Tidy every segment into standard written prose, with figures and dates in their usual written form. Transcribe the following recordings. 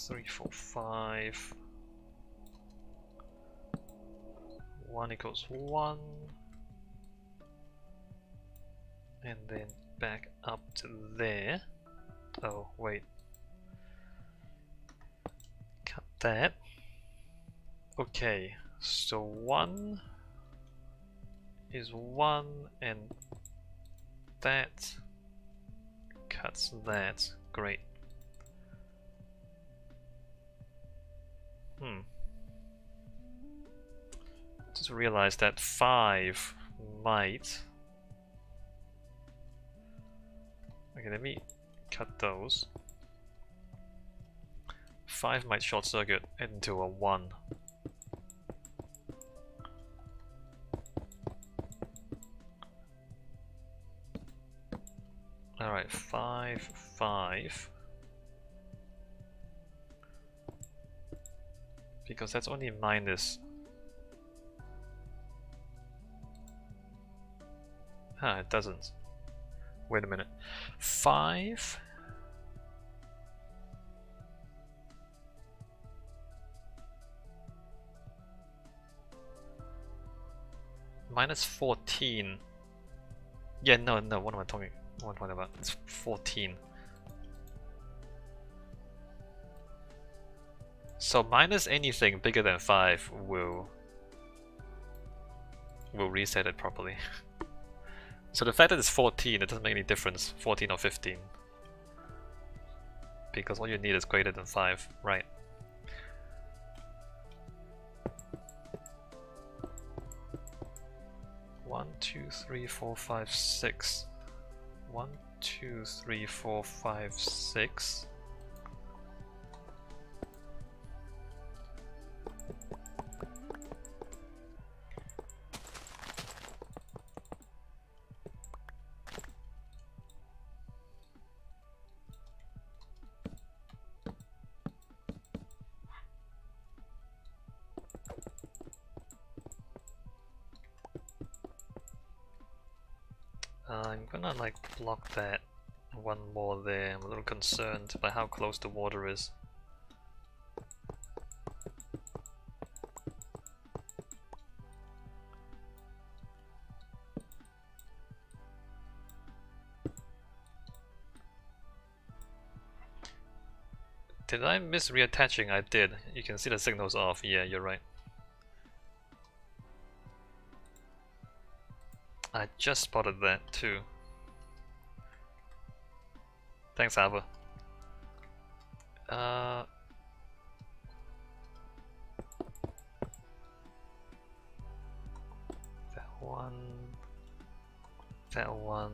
3, 4, 5. 1 equals 1. And then back up to there. Oh, wait. Cut that. Okay, so 1 is 1 and that cuts that. Great. Just realized that 5 might... Okay, let me cut those. 5 might short circuit into a 1. Alright, 5, 5. Because that's only minus. Ah, it doesn't. Wait a minute. 5. Minus 14. Yeah, no, what am I talking about? It's 14. So minus anything bigger than 5 will reset it properly. So the fact that it's 14, it doesn't make any difference, 14 or 15. Because all you need is greater than 5, right? One, 2, 3, 4, 5, 6. 1, 2, 3, 4, 5, 6. I'm gonna like block that one more there. I'm a little concerned by how close the water is. Did I miss reattaching? I did. You can see the signal's off. Yeah, you're right. I just spotted that too. Thanks, Ava. That one. That one.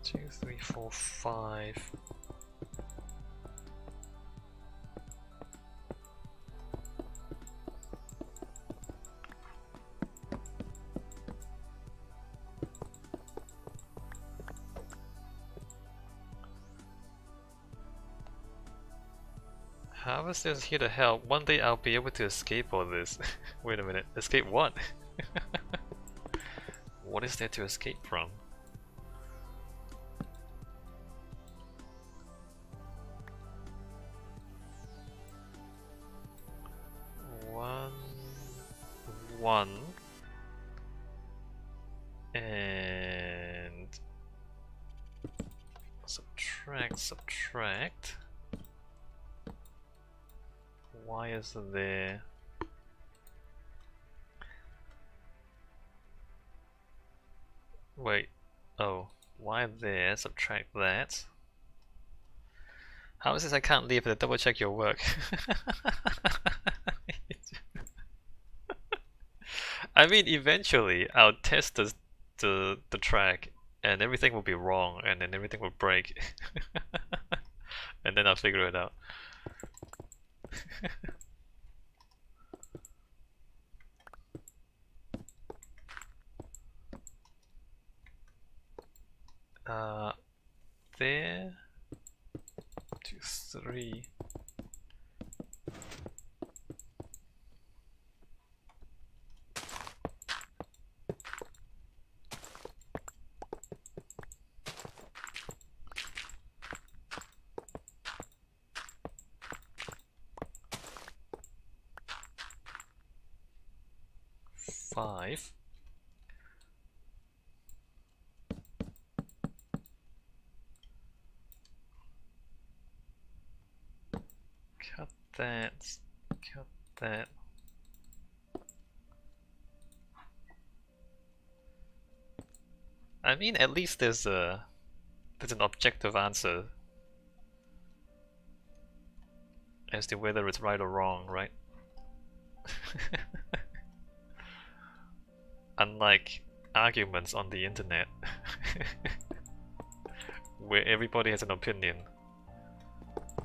Two, 3, 4, 5. How is this here to help? One day I'll be able to escape all this. Wait a minute, escape what? What is there to escape from? One and subtract. Why is there? Wait, oh, why there? Subtract that. How is this I can't leave it? Double check your work. I mean, eventually I'll test the track and everything will be wrong and then everything will break. And then I'll figure it out. There. 2, 3. 5. Cut that. Cut that. I mean, at least there's an objective answer as to whether it's right or wrong, right? Unlike arguments on the internet, where everybody has an opinion,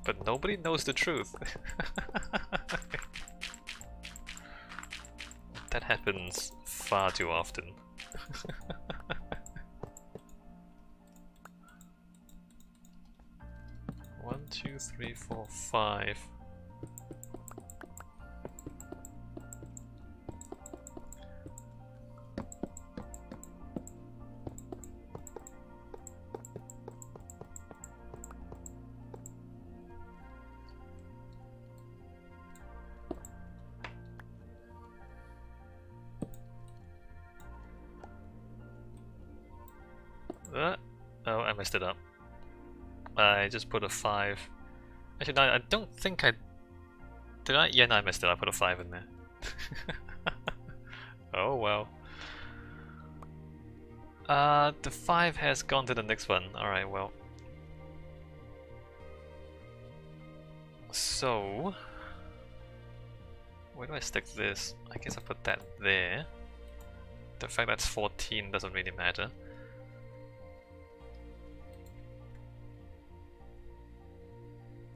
but nobody knows the truth. That happens far too often. 1, 2, 3, 4, 5. Oh, I messed it up. I just put a 5. Actually, no, I don't think I... Did I? Yeah, no, I messed it up. I put a 5 in there. Oh, well. The 5 has gone to the next one. Alright, well. So... where do I stick this? I guess I put that there. The fact that's 14 doesn't really matter.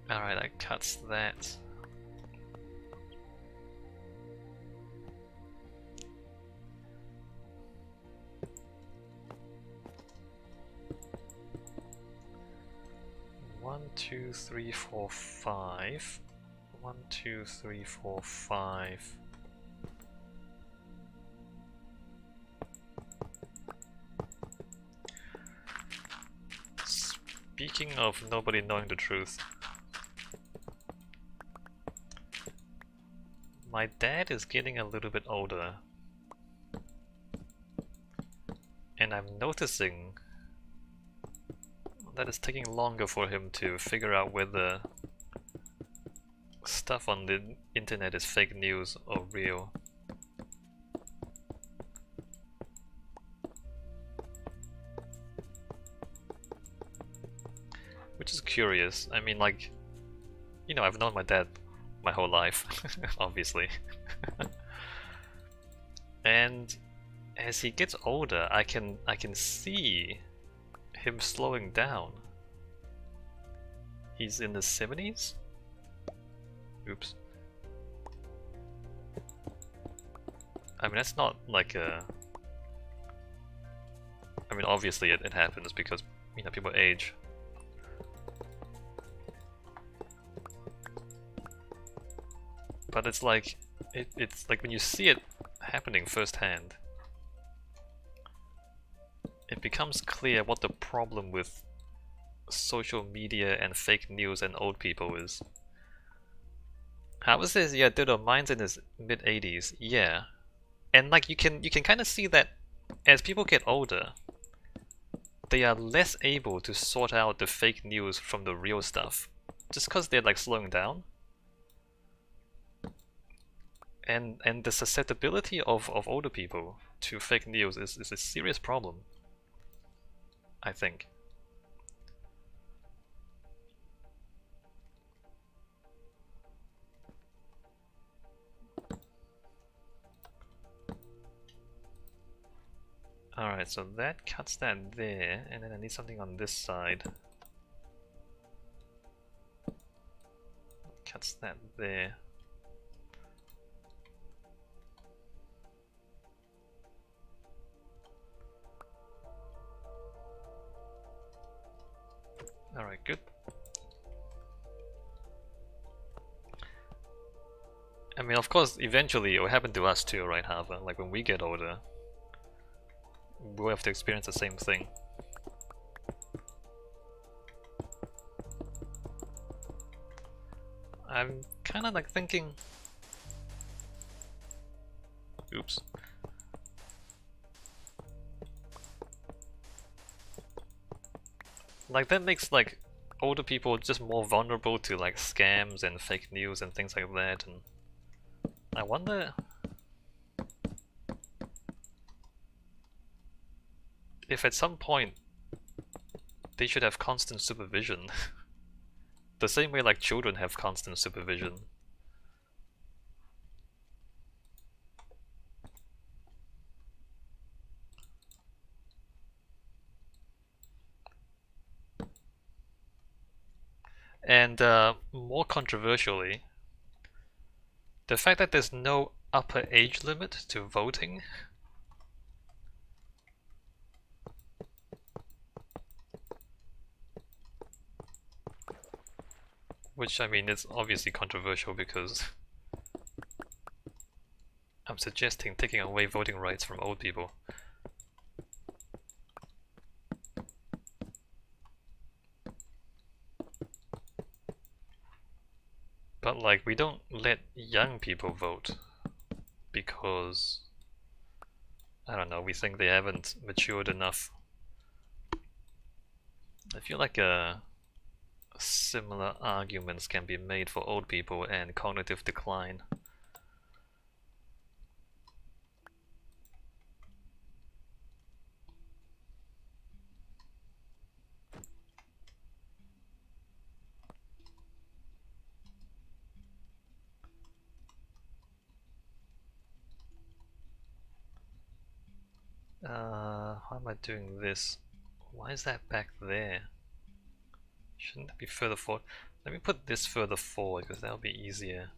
Alright, that cuts that. One, 2, 3, 4, 5. 1, 2, 3, 4, 5. Speaking of nobody knowing the truth, my dad is getting a little bit older, and I'm noticing that it's taking longer for him to figure out whether stuff on the internet is fake news or real. Which is curious. I mean, like, you know, I've known my dad my whole life, obviously. And as he gets older, I can see him slowing down. He's in the 70s? Oops. I mean, that's not like a... I mean, obviously it happens because, you know, people age. But it's like, it's like when you see it happening firsthand, it becomes clear what the problem with social media and fake news and old people is. How is this? Yeah, dude, mine's in his mid-80s. Yeah. And like you can kind of see that as people get older, they are less able to sort out the fake news from the real stuff. Just because they're like slowing down. And the susceptibility of older people to fake news is a serious problem, I think. Alright, so that cuts that there, and then I need something on this side. Cuts that there. Alright, good. I mean, of course, eventually it will happen to us too, right, Hava? Like when we get older, we'll have to experience the same thing. I'm kind of like thinking... Oops. Like that makes like older people just more vulnerable to like scams and fake news and things like that. And I wonder if at some point they should have constant supervision. The same way like children have constant supervision. And more controversially, the fact that there's no upper age limit to voting. Which, I mean, it's obviously controversial because I'm suggesting taking away voting rights from old people. But like, we don't let young people vote because, I don't know, we think they haven't matured enough. I feel like similar arguments can be made for old people and cognitive decline. How am I doing this? Why is that back there? Shouldn't it be further forward? Let me put this further forward because that'll be easier.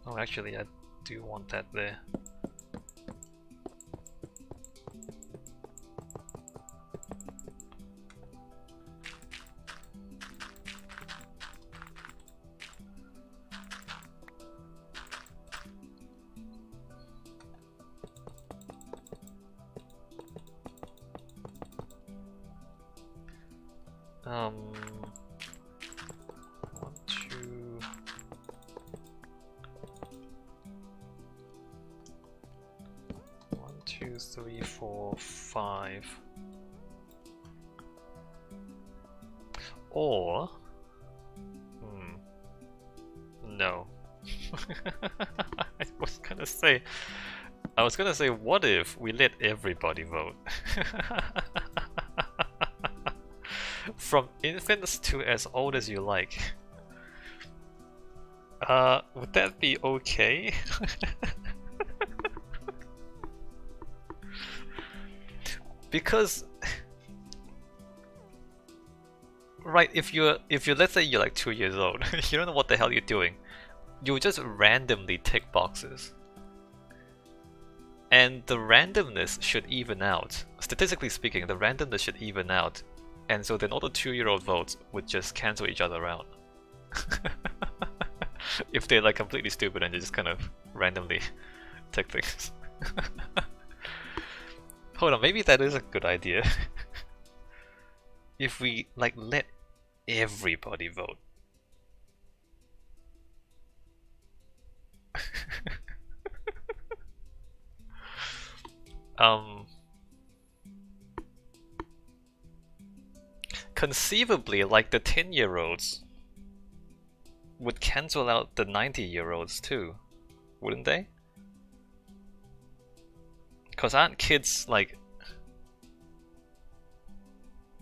Oh, actually, I do want that there. One, two. One, two, three, four, five. Or, no. I was gonna say, what if we let everybody vote? From infants to as old as you like. Would that be okay? Because, right, if you're let's say you're like 2 years old, you don't know what the hell you're doing. You'll just randomly tick boxes. And the randomness should even out. Statistically speaking, the randomness should even out. And so then all the 2-year-old votes would just cancel each other out. If they're like completely stupid and they just kind of randomly tick things. Hold on, maybe that is a good idea. If we like let everybody vote. Conceivably, like the 10-year-olds would cancel out the 90-year-olds too, wouldn't they? Because aren't kids like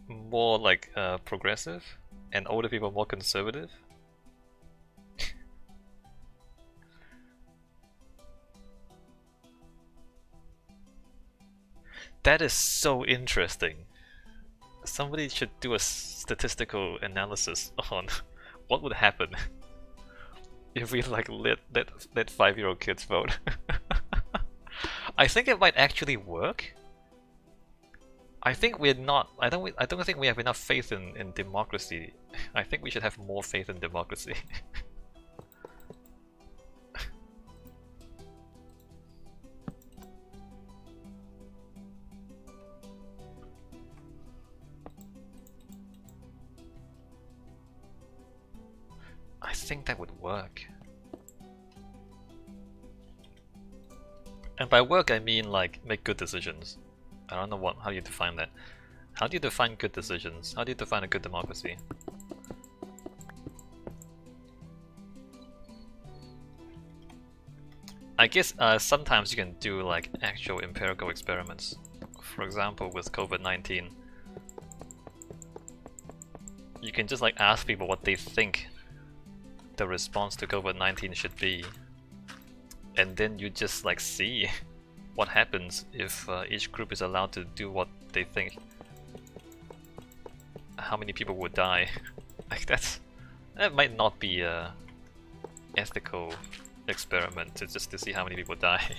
more like progressive and older people more conservative? That is so interesting. Somebody should do a statistical analysis on what would happen if we like let 5-year-old kids vote. I think it might actually work. I think we're not. I don't think we have enough faith in democracy. I think we should have more faith in democracy. think that would work? And by work I mean like make good decisions. I don't know how you define that. How do you define good decisions? How do you define a good democracy? I guess sometimes you can do like actual empirical experiments. For example, with COVID-19, you can just like ask people what they think the response to COVID-19 should be, and then you just like see what happens if each group is allowed to do what they think. How many people would die? Like that might not be a ethical experiment. It's just to see how many people die.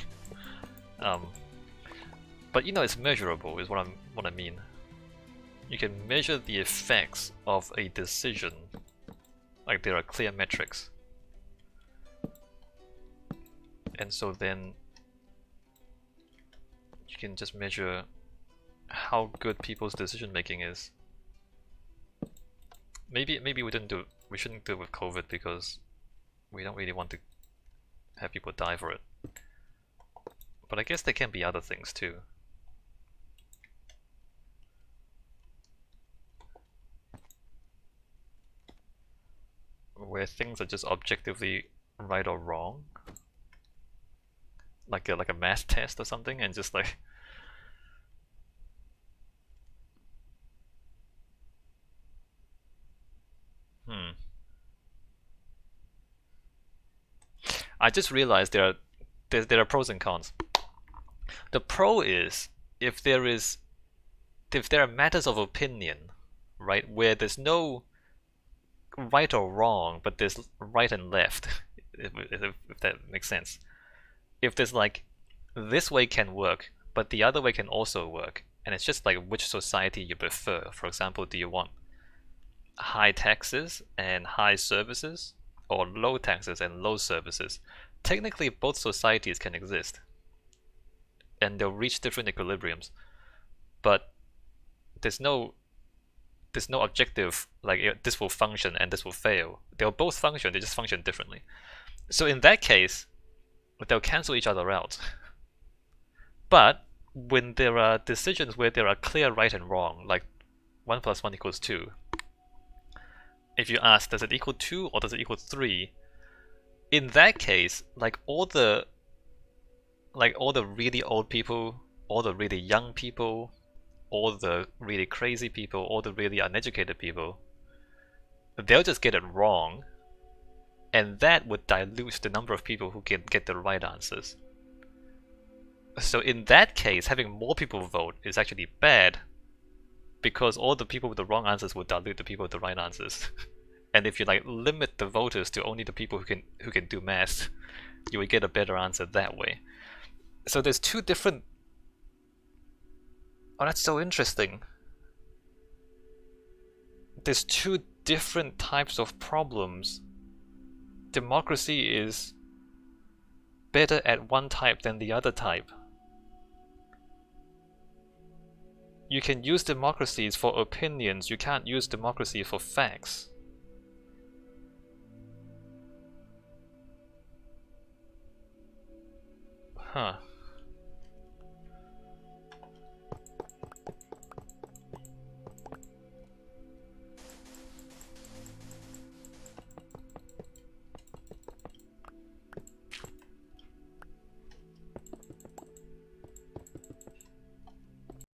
But you know, it's measurable is what I mean. You can measure the effects of a decision. Like there are clear metrics. And so then you can just measure how good people's decision making is. Maybe we shouldn't do it with COVID because we don't really want to have people die for it. But I guess there can be other things too. Where things are just objectively right or wrong. Like a math test or something, and just like I just realized there are pros and cons. The pro is if there are matters of opinion, right, where there's no right or wrong, but there's right and left, if that makes sense. If there's like this way can work, but the other way can also work, and it's just like which society you prefer. For example, do you want high taxes and high services, or low taxes and low services? Technically, both societies can exist, and they'll reach different equilibriums, but there's no objective like this will function and this will fail. They'll both function, they just function differently. So in that case, they'll cancel each other out. But when there are decisions where there are clear right and wrong, like 1 + 1 = 2, if you ask, does it equal 2 or does it equal 3? In that case, like all the really old people, all the really young people, all the really crazy people, all the really uneducated people, they'll just get it wrong, and that would dilute the number of people who can get the right answers. So in that case, having more people vote is actually bad, because all the people with the wrong answers would dilute the people with the right answers. And if you like limit the voters to only the people who can do math, you would get a better answer that way. So there's two different. Oh, that's so interesting. There's two different types of problems. Democracy is better at one type than the other type. You can use democracies for opinions, you can't use democracy for facts. Huh.